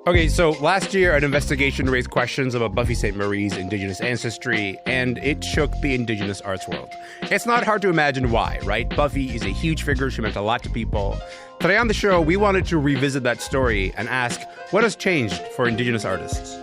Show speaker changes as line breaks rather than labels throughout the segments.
Okay, so last year, an investigation raised questions about Buffy Sainte-Marie's Indigenous ancestry, and it shook the Indigenous arts world. It's not hard to imagine why, right? Buffy is a huge figure. She meant a lot to people. Today on the show, we wanted to revisit that story and ask, what has changed for Indigenous artists?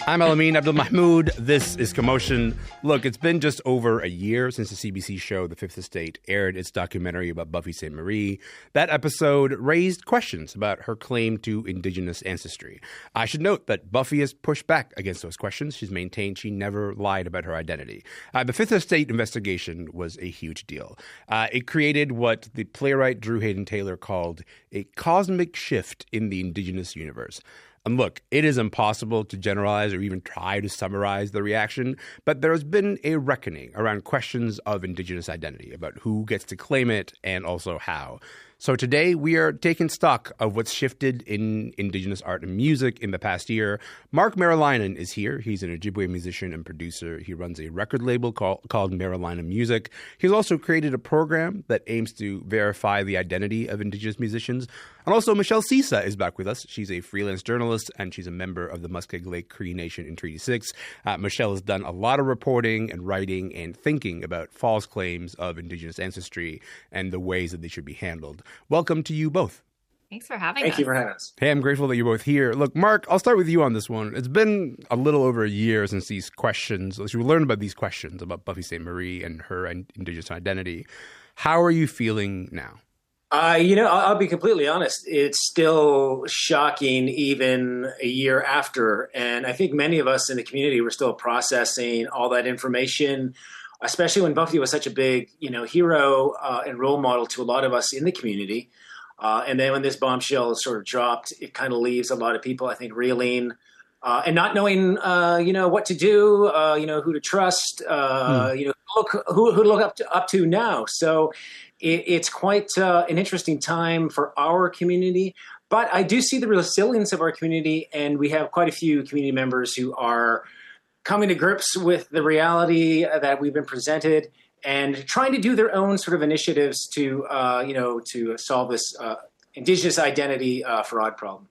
I'm Alamin Abdul-Mahmoud. This is Commotion. Look, it's been just over a year since the CBC show The Fifth Estate aired its documentary about Buffy Sainte-Marie. That episode raised questions about her claim to Indigenous ancestry. I should note that Buffy has pushed back against those questions. She's maintained she never lied about her identity. The Fifth Estate investigation was a huge deal. It created what the playwright Drew Hayden Taylor called a cosmic shift in the Indigenous universe. And look, it is impossible to generalize or even try to summarize the reaction, but there has been a reckoning around questions of Indigenous identity, about who gets to claim it and also how. So today we are taking stock of what's shifted in Indigenous art and music in the past year. Marc Meriläinen is here. He's an Ojibwe musician and producer. He runs a record label called Meriläinen Music. He's also created a program that aims to verify the identity of Indigenous musicians. And also Michelle Cyca is back with us. She's a freelance journalist and she's a member of the Muskeg Lake Cree Nation in Treaty 6. Michelle has done a lot of reporting and writing and thinking about false claims of Indigenous ancestry and the ways that they should be handled. Welcome to you both.
Thanks for having us.
Thank you for having us.
Hey, I'm grateful that you're both here. Look, Marc, I'll start with you on this one. It's been a little over a year since these questions, since we learned about these questions about Buffy Sainte-Marie and her Indigenous identity. How are you feeling now?
I'll be completely honest. It's still shocking even a year after. And I think many of us in the community were still processing all that information, especially when Buffy was such a big, hero and role model to a lot of us in the community. And then when this bombshell sort of dropped, it kind of leaves a lot of people, I think, reeling and not knowing, what to do, who to trust, who to look up to now. So it's quite an interesting time for our community. But I do see the resilience of our community, and we have quite a few community members who are coming to grips with the reality that we've been presented and trying to do their own sort of initiatives to solve this Indigenous identity fraud problem.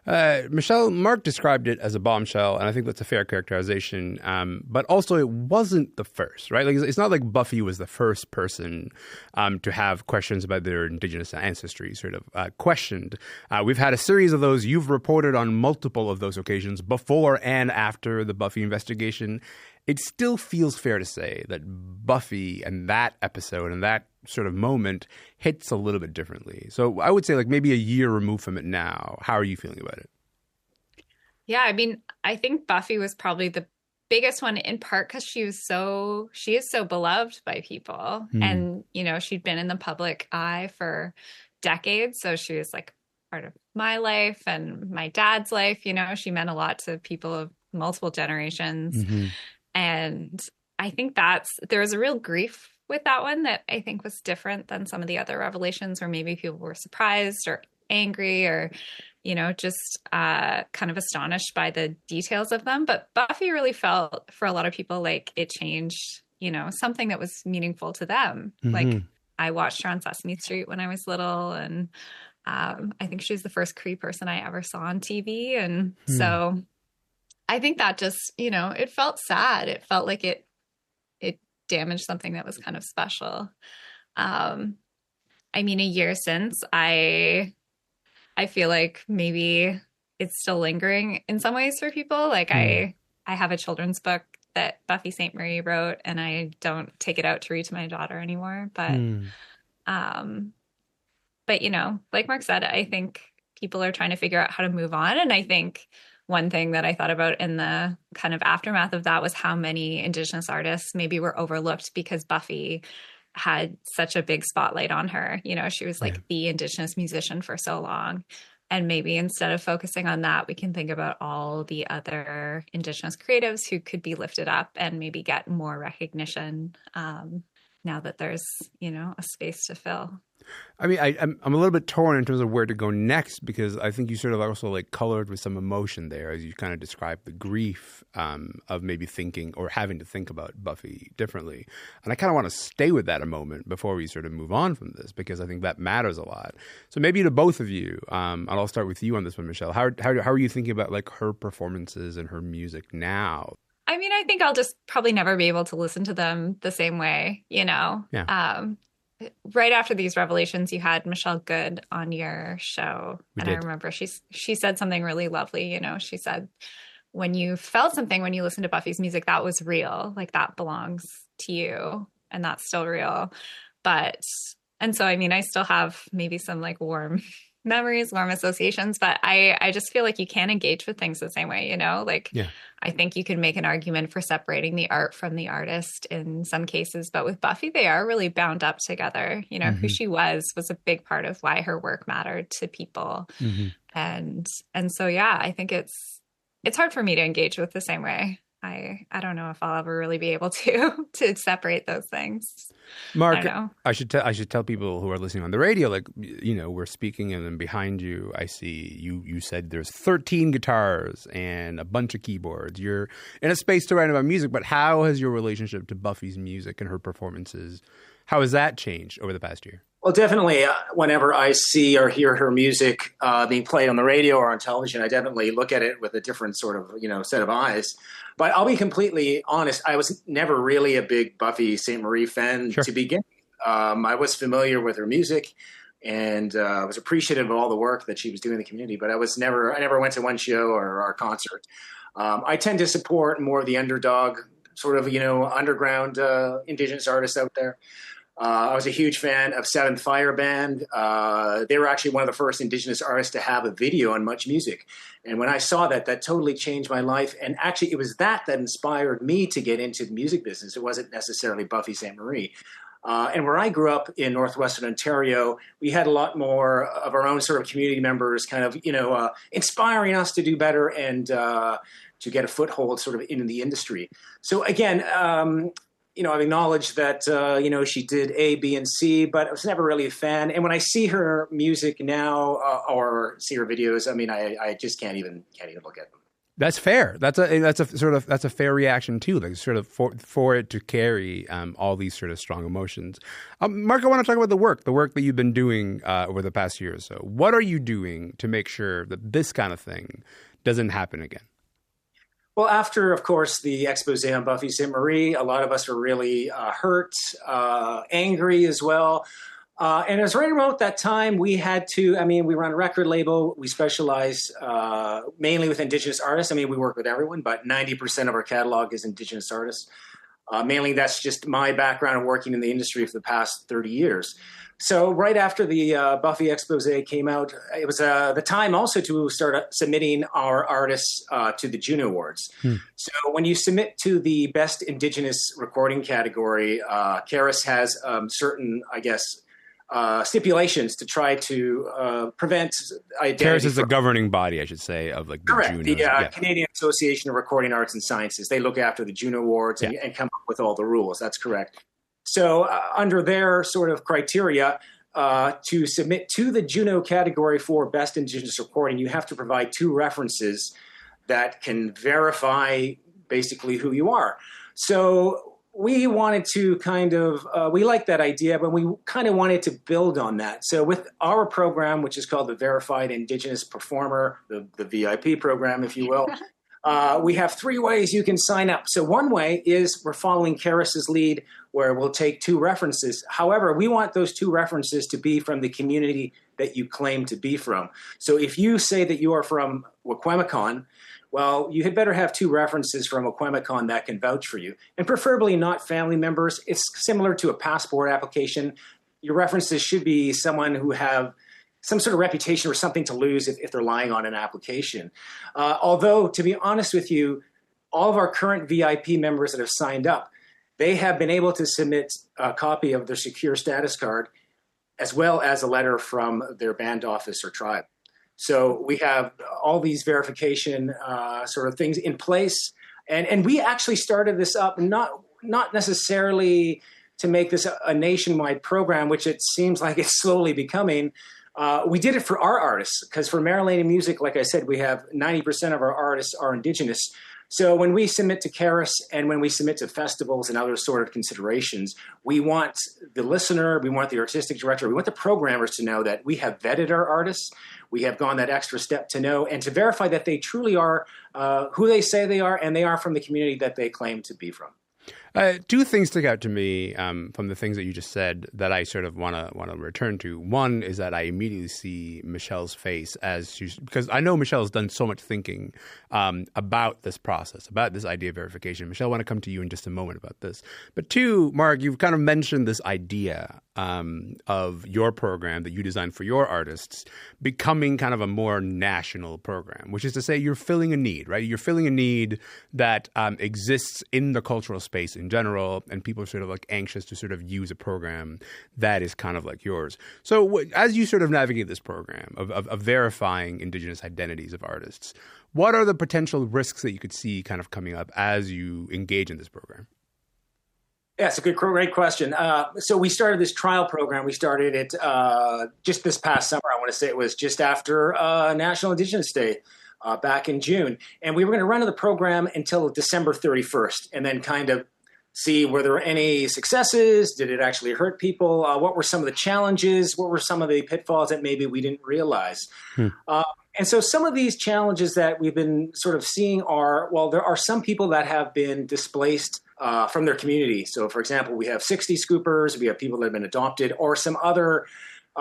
Michelle, Marc described it as a bombshell, and I think that's a fair characterization. But also, it wasn't the first, right? Like, it's not like Buffy was the first person to have questions about their Indigenous ancestry sort of questioned. We've had a series of those. You've reported on multiple of those occasions before and after the Buffy investigation. It still feels fair to say that Buffy and that episode and that sort of moment hits a little bit differently. So I would say like maybe a year removed from it now. How are you feeling about it?
Yeah, I mean, I think Buffy was probably the biggest one in part because she is so beloved by people. And, she'd been in the public eye for decades. So she was like part of my life and my dad's life. She meant a lot to people of multiple generations. Mm-hmm. And I think there was a real grief with that one that I think was different than some of the other revelations where maybe people were surprised or angry or, just kind of astonished by the details of them. But Buffy really felt for a lot of people like it changed, something that was meaningful to them. Mm-hmm. Like I watched her on Sesame Street when I was little, and I think she was the first Cree person I ever saw on TV. And so I think that just, it felt sad. It felt like it damaged something that was kind of special. I mean, a year since, I feel like maybe it's still lingering in some ways for people. Like I have a children's book that Buffy Sainte-Marie wrote, and I don't take it out to read to my daughter anymore. But, like Marc said, I think people are trying to figure out how to move on. And I think one thing that I thought about in the kind of aftermath of that was how many Indigenous artists maybe were overlooked because Buffy had such a big spotlight on her. She was like the Indigenous musician for so long. And maybe instead of focusing on that, we can think about all the other Indigenous creatives who could be lifted up and maybe get more recognition. now that there's, a space to fill.
I mean, I'm a little bit torn in terms of where to go next, because I think you sort of also like colored with some emotion there as you kind of described the grief of maybe thinking or having to think about Buffy differently. And I kind of want to stay with that a moment before we sort of move on from this, because I think that matters a lot. So maybe to both of you, and I'll start with you on this one, Michelle. How are you thinking about like her performances and her music now?
I mean, I think I'll just probably never be able to listen to them the same way,
Yeah.
Right after these revelations, you had Michelle Good on your show.
We did.
I remember she said something really lovely. She said, when you felt something, when you listened to Buffy's music, that was real. Like that belongs to you and that's still real. And so, I mean, I still have maybe some like warm memories, warm associations, but I just feel like you can't engage with things the same way, Like,
Yeah.
I think you can make an argument for separating the art from the artist in some cases, but with Buffy, they are really bound up together. Who she was a big part of why her work mattered to people.
Mm-hmm.
And so, yeah, I think it's hard for me to engage with the same way. I don't know if I'll ever really be able to separate those things.
Marc, I should tell people who are listening on the radio, like, we're speaking, and then behind you, I see you said there's 13 guitars and a bunch of keyboards. You're in a space to write about music, but how has your relationship to Buffy's music and her performances, how has that changed over the past year?
Well, definitely, whenever I see or hear her music being played on the radio or on television, I definitely look at it with a different sort of, set of eyes. But I'll be completely honest, I was never really a big Buffy Sainte-Marie fan to begin with. I was familiar with her music and I was appreciative of all the work that she was doing in the community, but I never went to one show or concert. I tend to support more of the underdog, sort of, underground Indigenous artists out there. I was a huge fan of Seventh Fire Band. They were actually one of the first Indigenous artists to have a video on Much Music. And when I saw that totally changed my life. And actually, it was that inspired me to get into the music business. It wasn't necessarily Buffy Sainte-Marie. And where I grew up in Northwestern Ontario, we had a lot more of our own sort of community members kind of, inspiring us to do better and to get a foothold sort of in the industry. So again, I've acknowledged that, she did A, B, and C, but I was never really a fan. And when I see her music now or see her videos, I mean, I just can't even look at them. That's fair.
That's a fair reaction too. Like sort of for it to carry all these sort of strong emotions. Marc, I want to talk about the work that you've been doing over the past year or so. What are you doing to make sure that this kind of thing doesn't happen again?
Well, after, of course, the expose on Buffy Sainte-Marie, a lot of us were really hurt, angry as well. And it was right around that time we run a record label. We specialize mainly with Indigenous artists. I mean, we work with everyone, but 90% of our catalog is Indigenous artists. Mainly that's just my background of working in the industry for the past 30 years. So right after the Buffy expose came out, it was the time also to start submitting our artists to the Juno Awards. So when you submit to the Best Indigenous Recording category, CARAS has certain, stipulations to try to prevent identity.
CARAS is the governing body, I should say, of like the
Correct.
Junos.
The Canadian Association of Recording Arts and Sciences. They look after the Juno Awards and come up with all the rules. That's correct. So under their sort of criteria, to submit to the Juno category for Best Indigenous Recording, you have to provide 2 references that can verify basically who you are. So we wanted to we liked that idea, but we kind of wanted to build on that. So with our program, which is called the Verified Indigenous Performer, the VIP program, if you will, we have 3 ways you can sign up. So one way is we're following CARAS's lead, where we'll take 2 references. However, we want those 2 references to be from the community that you claim to be from. So if you say that you are from Wakwemikon, well, you had better have 2 references from Wakwemikon that can vouch for you, and preferably not family members. It's similar to a passport application. Your references should be someone who have some sort of reputation or something to lose if they're lying on an application. Although, to be honest with you, all of our current VIP members that have signed up, they have been able to submit a copy of their secure status card as well as a letter from their band office or tribe. So we have all these verification sort of things in place. And we actually started this up not necessarily to make this a nationwide program, which it seems like it's slowly becoming. We did it for our artists, because for Meriläinen Music, like I said, we have 90% of our artists are Indigenous. So when we submit to CARIS and when we submit to festivals and other sort of considerations, we want the listener, we want the artistic director, we want the programmers to know that we have vetted our artists. We have gone that extra step to know and to verify that they truly are who they say they are, and they are from the community that they claim to be from.
Two things stick out to me from the things that you just said that I sort of want to return to. One is that I immediately see Michelle's face because I know Michelle's done so much thinking about this process, about this idea of verification. Michelle, I want to come to you in just a moment about this. But two, Marc, you've kind of mentioned this idea of your program that you designed for your artists becoming kind of a more national program, which is to say you're filling a need, right? You're filling a need that exists in the cultural space in general, and people are sort of like anxious to sort of use a program that is kind of like yours. So as you sort of navigate this program of verifying Indigenous identities of artists, what are the potential risks that you could see kind of coming up as you engage in this program?
Yeah, it's a great question. So we started this trial program. We started it just this past summer. I want to say it was just after National Indigenous Day back in June. And we were going to run the program until December 31st and then kind of see were there any successes? Did it actually hurt people? What were some of the challenges? What were some of the pitfalls that maybe we didn't realize? And so some of these challenges that we've been sort of seeing are, well, there are some people that have been displaced from their community. So, for example, we have 60 scoopers, we have people that have been adopted, or some other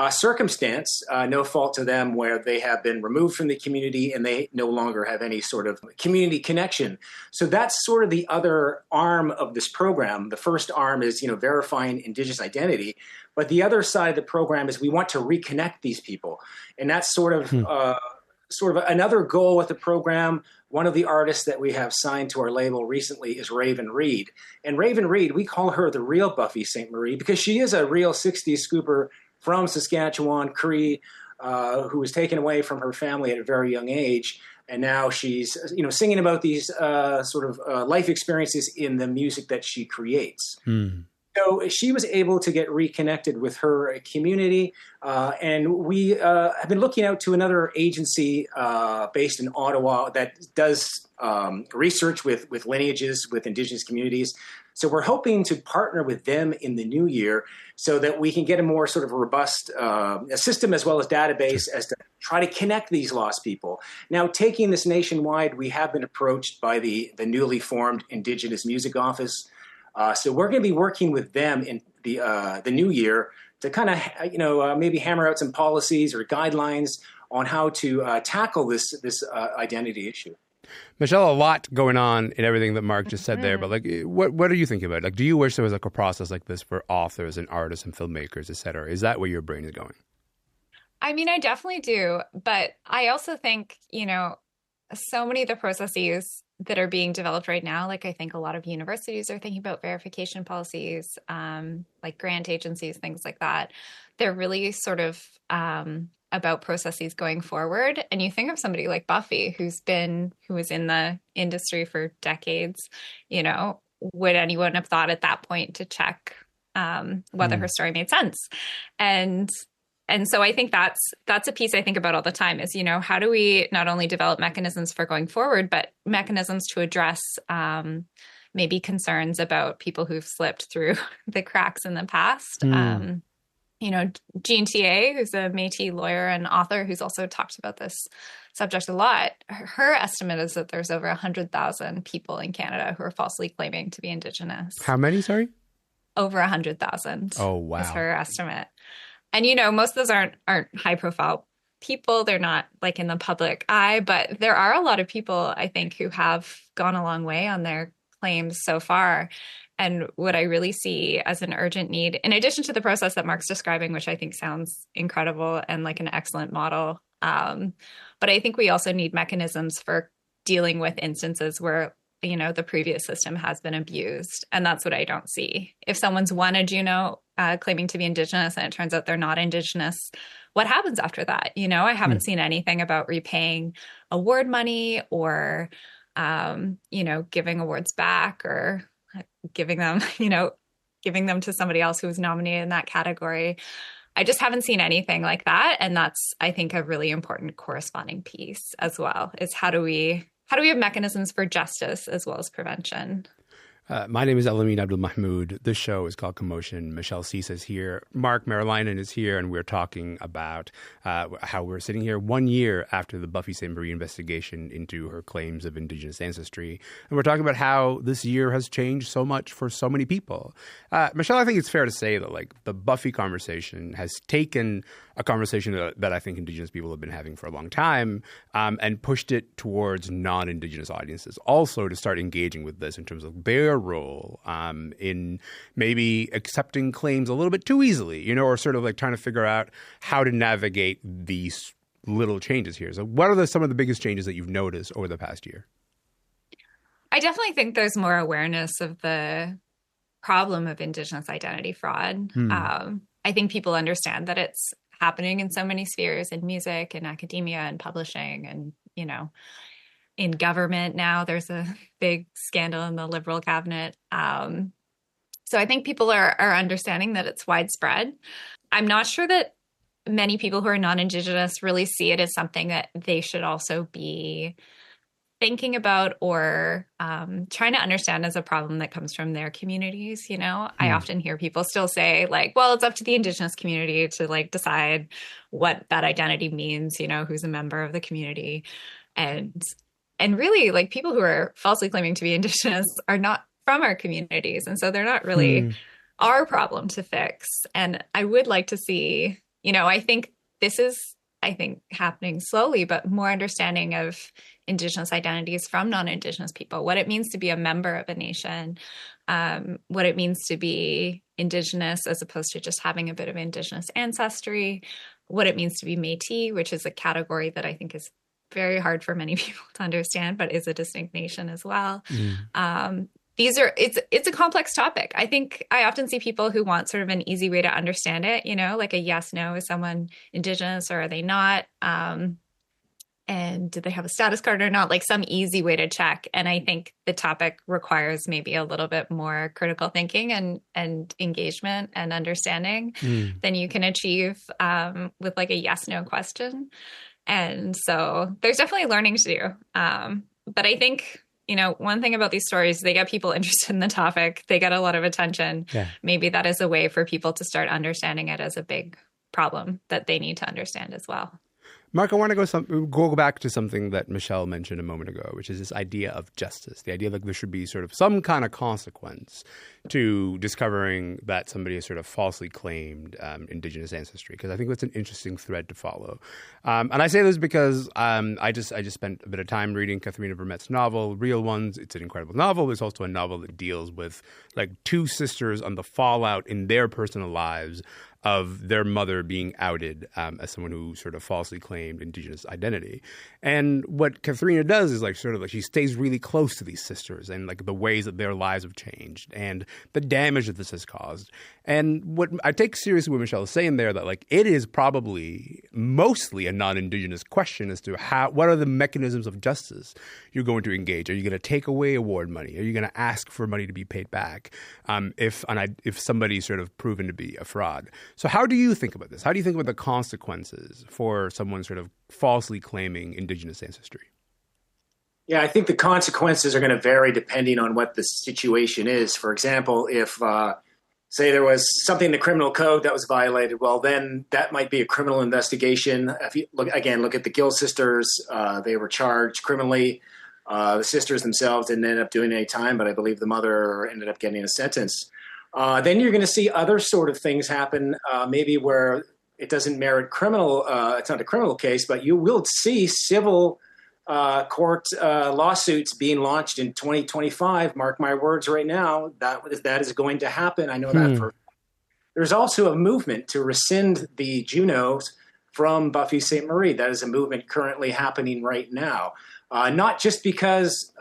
circumstance, no fault to them, where they have been removed from the community and they no longer have any sort of community connection. So that's sort of the other arm of this program. The first arm is, verifying Indigenous identity. But the other side of the program is we want to reconnect these people. And that's sort of another goal with the program. One of the artists that we have signed to our label recently is Raven Reed. And Raven Reed, we call her the real Buffy Sainte-Marie because she is a real 60s scooper from Saskatchewan, Cree, who was taken away from her family at a very young age. And now she's, singing about these life experiences in the music that she creates. So she was able to get reconnected with her community. And we have been looking out to another agency based in Ottawa that does research with lineages, with Indigenous communities. So we're hoping to partner with them in the new year so that we can get a more sort of robust system as well as database as to try to connect these lost people. Now, taking this nationwide, we have been approached by the newly formed Indigenous Music Office. So we're going to be working with them in the new year to kind of, maybe hammer out some policies or guidelines on how to tackle this identity issue.
Michelle, a lot going on in everything that Marc just said there, but what are you thinking about? Like, do you wish there was like a process like this for authors and artists and filmmakers, et cetera? Is that where your brain is going?
I mean, I definitely do. But I also think, so many of the processes that are being developed right now, like I think a lot of universities are thinking about verification policies, like grant agencies, things like that. They're really sort of about processes going forward. And you think of somebody like Buffy, who was in the industry for decades, would anyone have thought at that point to check whether her story made sense? And so I think that's a piece I think about all the time is, how do we not only develop mechanisms for going forward, but mechanisms to address maybe concerns about people who've slipped through the cracks in the past. Jean Thier, who's a Métis lawyer and author who's also talked about this subject a lot, her estimate is that there's over 100,000 people in Canada who are falsely claiming to be Indigenous.
How many, sorry?
Over 100,000.
Oh, wow.
Is her estimate. And, most of those aren't high profile people. They're not like in the public eye, but there are a lot of people, I think, who have gone a long way on their claims so far. And what I really see as an urgent need, in addition to the process that Marc's describing, which I think sounds incredible and like an excellent model, but I think we also need mechanisms for dealing with instances where, the previous system has been abused. And that's what I don't see. If someone's won a Juno claiming to be Indigenous and it turns out they're not Indigenous, what happens after that? I haven't seen anything about repaying award money or, giving awards back or giving them, giving them to somebody else who was nominated in that category. I just haven't seen anything like that. And that's, I think, a really important corresponding piece as well, is how do we have mechanisms for justice as well as prevention?
My name is Elamin Abdul-Mahmoud. This show is called Commotion. Michelle Cyca is here. Marc Meriläinen is here, and we're talking about how we're sitting here 1 year after the Buffy Sainte-Marie investigation into her claims of Indigenous ancestry. And we're talking about how this year has changed so much for so many people. Michelle, I think it's fair to say that like the Buffy conversation has taken a conversation that I think Indigenous people have been having for a long time and pushed it towards non-Indigenous audiences also to start engaging with this in terms of their role in maybe accepting claims a little bit too easily, or sort of like trying to figure out how to navigate these little changes here. So what are some of the biggest changes that you've noticed over the past year?
I definitely think there's more awareness of the problem of Indigenous identity fraud. I think people understand that it's happening in so many spheres, in music and academia and publishing and, in government now. There's a big scandal in the Liberal cabinet. So I think people are understanding that it's widespread. I'm not sure that many people who are non-Indigenous really see it as something that they should also be thinking about or trying to understand as a problem that comes from their communities. I often hear people still say like, well, it's up to the Indigenous community to like decide what that identity means, who's a member of the community. And really, like, people who are falsely claiming to be Indigenous are not from our communities. And so they're not really our problem to fix. And I would like to see, I think this is, happening slowly, but more understanding of Indigenous identities from non-Indigenous people, what it means to be a member of a nation, what it means to be Indigenous as opposed to just having a bit of Indigenous ancestry, what it means to be Métis, which is a category that I think is very hard for many people to understand, but is a distinct nation as well. It's a complex topic. I think I often see people who want sort of an easy way to understand it, like a yes, no, is someone Indigenous or are they not? And do they have a status card or not? Like some easy way to check. And I think the topic requires maybe a little bit more critical thinking and engagement and understanding than you can achieve with like a yes, no question. And so there's definitely learning to do. But I think, one thing about these stories, they get people interested in the topic. They get a lot of attention. Yeah. Maybe that is a way for people to start understanding it as a big problem that they need to understand as well.
Marc, I want to go back to something that Michelle mentioned a moment ago, which is this idea of justice, the idea that there should be sort of some kind of consequence to discovering that somebody has sort of falsely claimed Indigenous ancestry, because I think that's an interesting thread to follow. And I say this because I just spent a bit of time reading Katharina Vermette's novel, Real Ones. It's an incredible novel. There's also a novel that deals with like two sisters on the fallout in their personal lives of their mother being outed as someone who sort of falsely claimed Indigenous identity. And what Katharina does is like sort of like she stays really close to these sisters and like the ways that their lives have changed and the damage that this has caused. And what I take seriously what Michelle is saying there, that like it is probably mostly a non-Indigenous question as to what are the mechanisms of justice you're going to engage. Are you going to take away award money? Are you going to ask for money to be paid back if somebody's sort of proven to be a fraud? So how do you think about this? How do you think about the consequences for someone sort of falsely claiming Indigenous ancestry?
Yeah, I think the consequences are going to vary depending on what the situation is. For example, if, say, there was something in the criminal code that was violated, well, then that might be a criminal investigation. If you look at the Gill sisters, they were charged criminally. The sisters themselves didn't end up doing any time, but I believe the mother ended up getting a sentence. Then you're going to see other sort of things happen, maybe where it doesn't merit criminal. It's not a criminal case, but you will see civil court lawsuits being launched in 2025. Mark my words right now, that is going to happen. I know that there's also a movement to rescind the Junos from Buffy Sainte-Marie. That is a movement currently happening right now. Not just because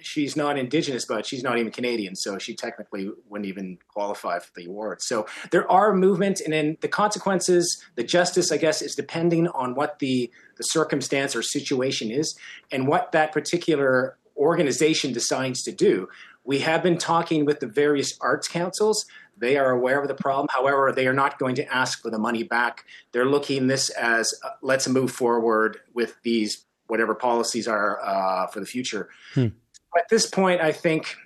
she's not Indigenous, but she's not even Canadian, so she technically wouldn't even qualify for the award. So there are movements, and then the consequences, the justice, I guess, is depending on what the circumstance or situation is and what that particular organization decides to do. We have been talking with the various arts councils. They are aware of the problem. However, they are not going to ask for the money back. They're looking this as let's move forward with these, whatever policies are for the future. At this point, I think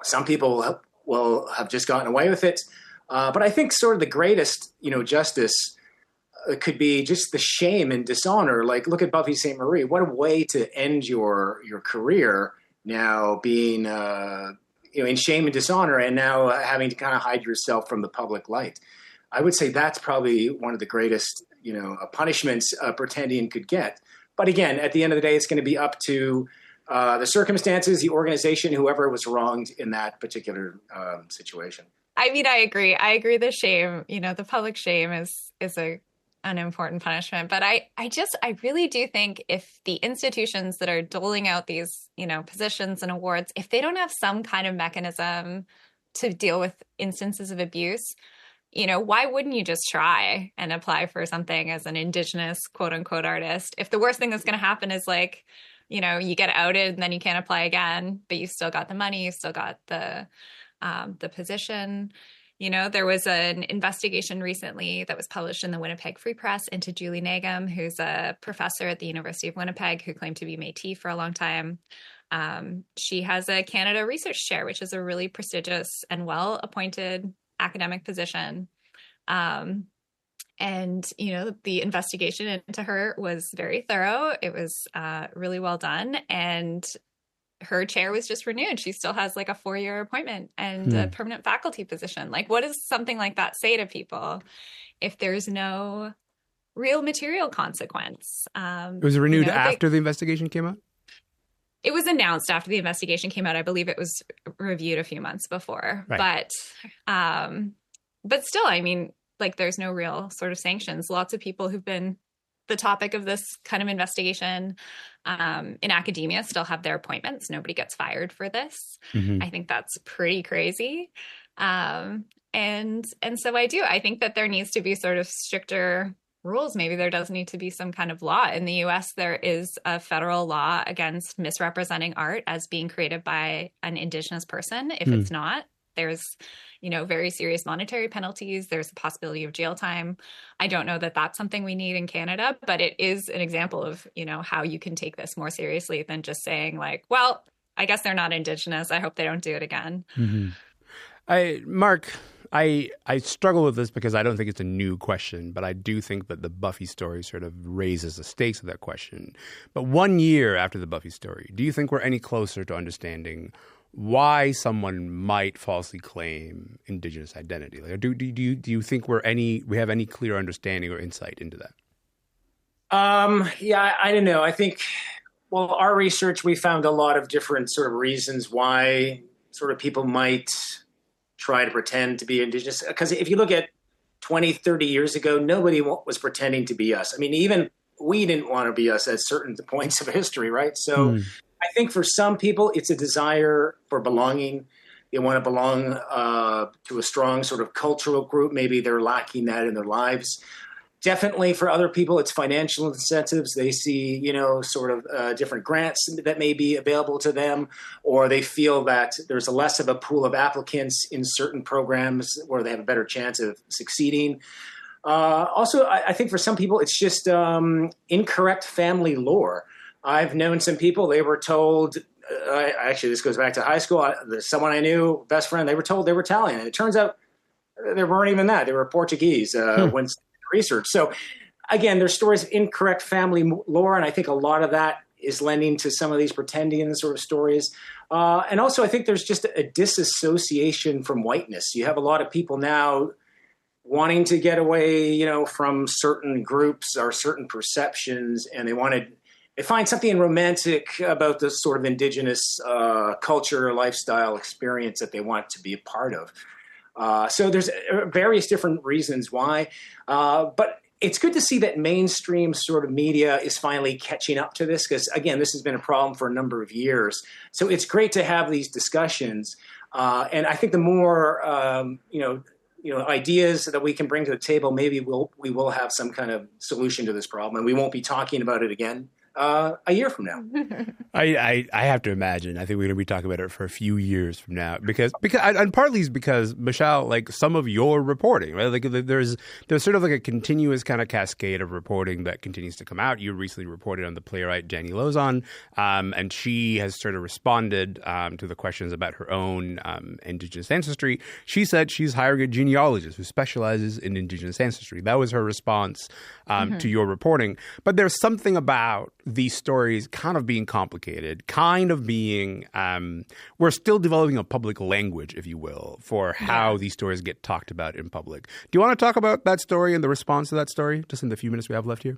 some people will have just gotten away with it. But I think sort of the greatest, justice could be just the shame and dishonor. Like, look at Buffy Sainte-Marie. What a way to end your career, now being in shame and dishonor, and now having to kind of hide yourself from the public light. I would say that's probably one of the greatest punishments a pretendian could get. But again, at the end of the day, it's going to be up to the circumstances, the organization, whoever was wronged in that particular situation.
I mean, I agree. The shame, the public shame is an important punishment. But I really do think if the institutions that are doling out these, positions and awards, if they don't have some kind of mechanism to deal with instances of abuse, why wouldn't you just try and apply for something as an Indigenous quote unquote artist? If the worst thing that's going to happen is like, you get outed and then you can't apply again, but you still got the money, you still got the position. There was an investigation recently that was published in the Winnipeg Free Press into Julie Nagum, who's a professor at the University of Winnipeg who claimed to be Métis for a long time. She has a Canada Research Chair, which is a really prestigious and well-appointed academic position. And, the investigation into her was very thorough. It was really well done. And her chair was just renewed. She still has like a 4-year appointment and a permanent faculty position. Like, what does something like that say to people if there's no real material consequence?
Was it renewed after the investigation came out?
It was announced after the investigation came out. I believe it was reviewed a few months before. Right. But still, I mean, like, there's no real sort of sanctions. Lots of people who've been the topic of this kind of investigation in academia still have their appointments. Nobody gets fired for this. I think that's pretty crazy. And so I think that there needs to be sort of stricter rules. Maybe there does need to be some kind of law. In the US, there is a federal law against misrepresenting art as being created by an Indigenous person. If it's not, there's very serious monetary penalties. There's the possibility of jail time. I don't know that that's something we need in Canada, but it is an example of, how you can take this more seriously than just saying like, well, I guess they're not Indigenous. I hope they don't do it again.
Marc, I struggle with this because I don't think it's a new question, but I do think that the Buffy story sort of raises the stakes of that question. But 1 year after the Buffy story, do you think we're any closer to understanding why someone might falsely claim Indigenous identity? Like, do you think we have any clear understanding or insight into that?
Yeah, I don't know. I think, our research, we found a lot of different sort of reasons why sort of people might try to pretend to be Indigenous. Because if you look at 20, 30 years ago, nobody was pretending to be us. I mean, even we didn't want to be us at certain points of history, right? So I think for some people, it's a desire for belonging. They want to belong to a strong sort of cultural group. Maybe they're lacking that in their lives. Definitely for other people, it's financial incentives. They see, sort of different grants that may be available to them, or they feel that there's less of a pool of applicants in certain programs where they have a better chance of succeeding. Also, I think for some people, it's just incorrect family lore. I've known some people, they were told, actually, this goes back to high school. There's someone I knew, best friend, they were told they were Italian. And it turns out they weren't even that. They were Portuguese when research. So again, there's stories of incorrect family lore. And I think a lot of that is lending to some of these pretendian sort of stories. And also, I think there's just a disassociation from whiteness. You have a lot of people now wanting to get away, from certain groups or certain perceptions, and they find something romantic about this sort of Indigenous culture, lifestyle experience that they want to be a part of. So there's various different reasons why. But it's good to see that mainstream sort of media is finally catching up to this because, again, this has been a problem for a number of years. So it's great to have these discussions. And I think the more, ideas that we can bring to the table, maybe we will have some kind of solution to this problem, and we won't be talking about it again a year from now.
I have to imagine. I think we're going to be talking about it for a few years from now because and partly is because Michelle, like some of your reporting, right? Like there's sort of like a continuous kind of cascade of reporting that continues to come out. You recently reported on the playwright Jenny Lozon, and she has sort of responded to the questions about her own Indigenous ancestry. She said she's hiring a genealogist who specializes in Indigenous ancestry. That was her response to your reporting. But there's something about these stories kind of being complicated, kind of being, we're still developing a public language, if you will, for how these stories get talked about in public. Do you want to talk about that story and the response to that story, just in the few minutes we have left here?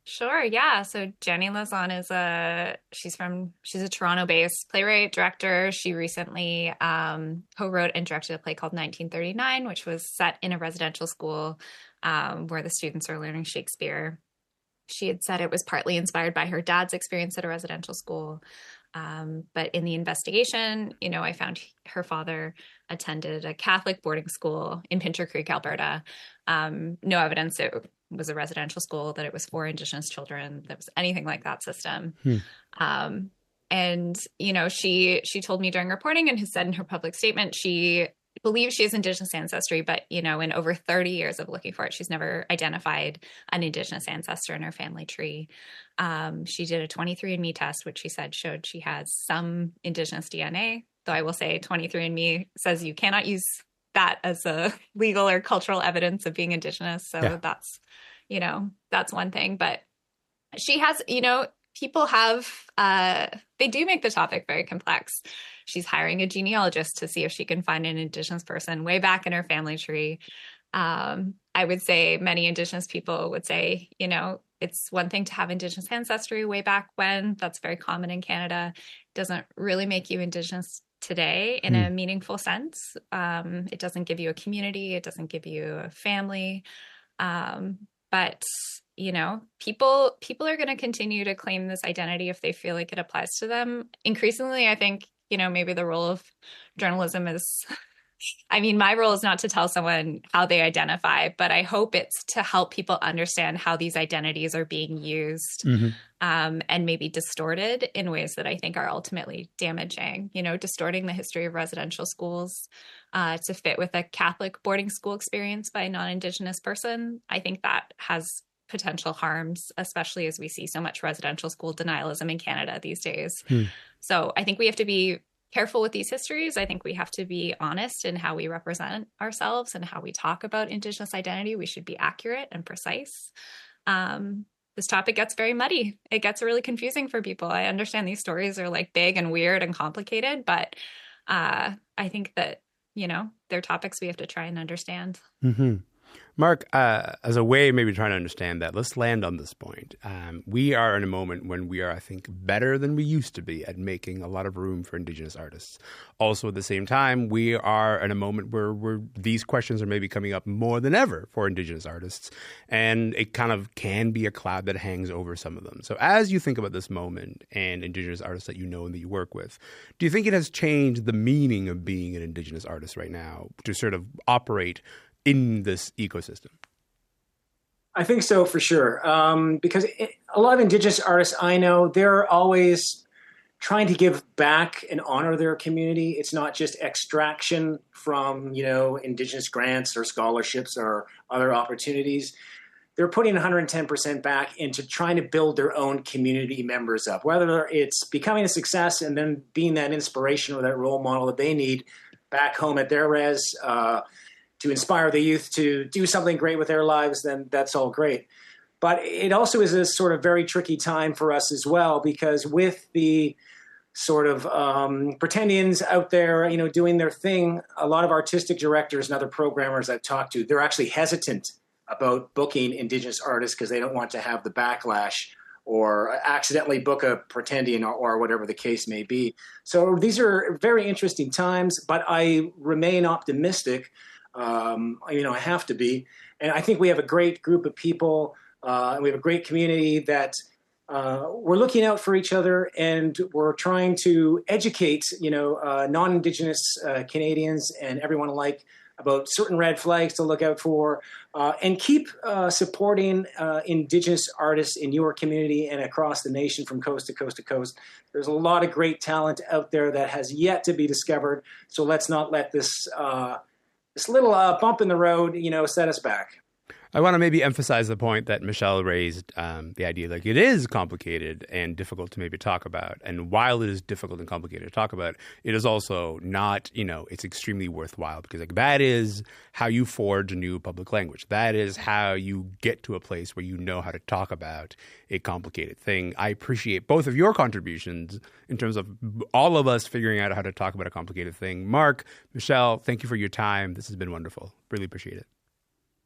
Sure, yeah. So Jenny Lozon she's a Toronto-based playwright, director. She recently co-wrote and directed a play called 1939, which was set in a residential school where the students are learning Shakespeare. She had said it was partly inspired by her dad's experience at a residential school. But in the investigation, I found her father attended a Catholic boarding school in Pincher Creek, Alberta. No evidence it was a residential school, that it was for Indigenous children, that was anything like that system. And, she told me during reporting and has said in her public statement, she believes she has Indigenous ancestry, but, in over 30 years of looking for it, she's never identified an Indigenous ancestor in her family tree. She did a 23andMe test, which she said showed she has some Indigenous DNA, though I will say 23andMe says you cannot use that as a legal or cultural evidence of being Indigenous. So that's one thing. But she has, people have, they do make the topic very complex. She's hiring a genealogist to see if she can find an Indigenous person way back in her family tree. I would say many Indigenous people would say, it's one thing to have Indigenous ancestry way back when. That's very common in Canada. It doesn't really make you Indigenous today in a meaningful sense. It doesn't give you a community. It doesn't give you a family. But people are going to continue to claim this identity if they feel like it applies to them. Increasingly, I think, maybe the role of journalism is, my role is not to tell someone how they identify, but I hope it's to help people understand how these identities are being used and maybe distorted in ways that I think are ultimately damaging, distorting the history of residential schools to fit with a Catholic boarding school experience by a non-Indigenous person. I think that has potential harms, especially as we see so much residential school denialism in Canada these days. So I think we have to be careful with these histories. I think we have to be honest in how we represent ourselves and how we talk about Indigenous identity. We should be accurate and precise. This topic gets very muddy. It gets really confusing for people. I understand these stories are like big and weird and complicated, but I think that, they're topics we have to try and understand.
Marc, as a way of maybe trying to understand that, let's land on this point. We are in a moment when we are, I think, better than we used to be at making a lot of room for Indigenous artists. Also, at the same time, we are in a moment where these questions are maybe coming up more than ever for Indigenous artists, and it kind of can be a cloud that hangs over some of them. So as you think about this moment and Indigenous artists that you know and that you work with, do you think it has changed the meaning of being an Indigenous artist right now to sort of operate in this ecosystem?
I think so, for sure. Because a lot of Indigenous artists I know, they're always trying to give back and honor their community. It's not just extraction from, Indigenous grants or scholarships or other opportunities. They're putting 110% back into trying to build their own community members up, whether it's becoming a success and then being that inspiration or that role model that they need back home at their res, to inspire the youth to do something great with their lives, then that's all great. But it also is a sort of very tricky time for us as well, because with the sort of pretendians out there, doing their thing, a lot of artistic directors and other programmers I've talked to, they're actually hesitant about booking Indigenous artists because they don't want to have the backlash or accidentally book a pretendian or whatever the case may be. So these are very interesting times, but I remain optimistic. I have to be. And I think we have a great group of people. And we have a great community that we're looking out for each other, and we're trying to educate, non-Indigenous Canadians and everyone alike about certain red flags to look out for, and keep supporting Indigenous artists in your community and across the nation from coast to coast to coast. There's a lot of great talent out there that has yet to be discovered. So let's not let this little bump in the road, set us back.
I want to maybe emphasize the point that Michelle raised, the idea like it is complicated and difficult to maybe talk about. And while it is difficult and complicated to talk about, it is also not, it's extremely worthwhile because like that is how you forge a new public language. That is how you get to a place where you know how to talk about a complicated thing. I appreciate both of your contributions in terms of all of us figuring out how to talk about a complicated thing. Marc, Michelle, thank you for your time. This has been wonderful. Really appreciate it.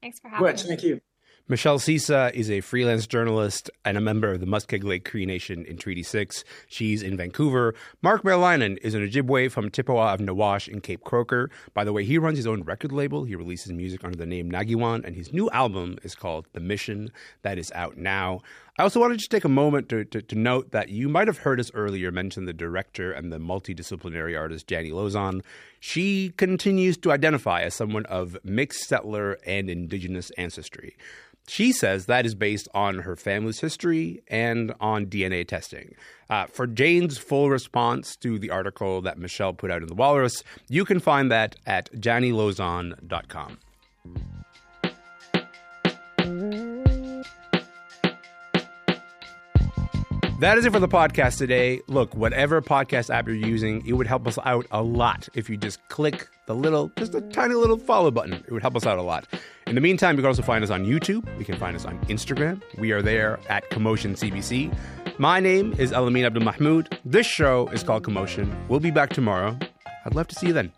Thanks for having me.
Thank you.
Michelle Cyca is a freelance journalist and a member of the Muskeg Lake Cree Nation in Treaty 6. She's in Vancouver. Marc Meriläinen is an Ojibwe from Chippewa of Nawash in Cape Croker. By the way, he runs his own record label. He releases music under the name Nagiwan, and his new album is called The Mission. That is out now. I also wanted to take a moment to note that you might have heard us earlier mention the director and the multidisciplinary artist Janie Lauzon. She continues to identify as someone of mixed settler and Indigenous ancestry. She says that is based on her family's history and on DNA testing. For Jane's full response to the article that Michelle put out in The Walrus, you can find that at janielauzon.com. That is it for the podcast today. Look, whatever podcast app you're using, it would help us out a lot if you just click just a tiny little follow button. It would help us out a lot. In the meantime, you can also find us on YouTube. You can find us on Instagram. We are there at Commotion CBC. My name is Elamin Abdul Mahmoud. This show is called Commotion. We'll be back tomorrow. I'd love to see you then.